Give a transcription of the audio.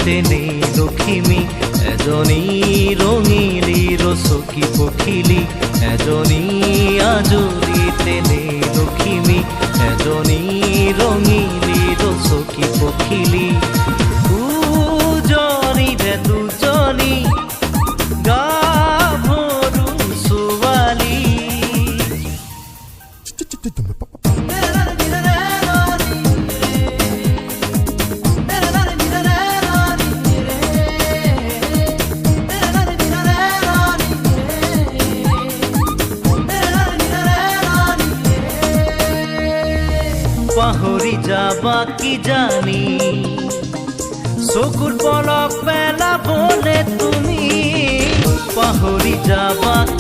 তেনে লখিমী এজনী ৰঙিলী ৰচকী পখিলী এজনী আজলি তেনে লখিমী এজনী ৰঙিলী ৰচকী পখিলী উজনিৰে দুজনী গাভৰু ছোৱালী পাহৰি যাবা কি জানি চকুৰ পলক পেলাবনে তুমি পাহৰি যাবা কি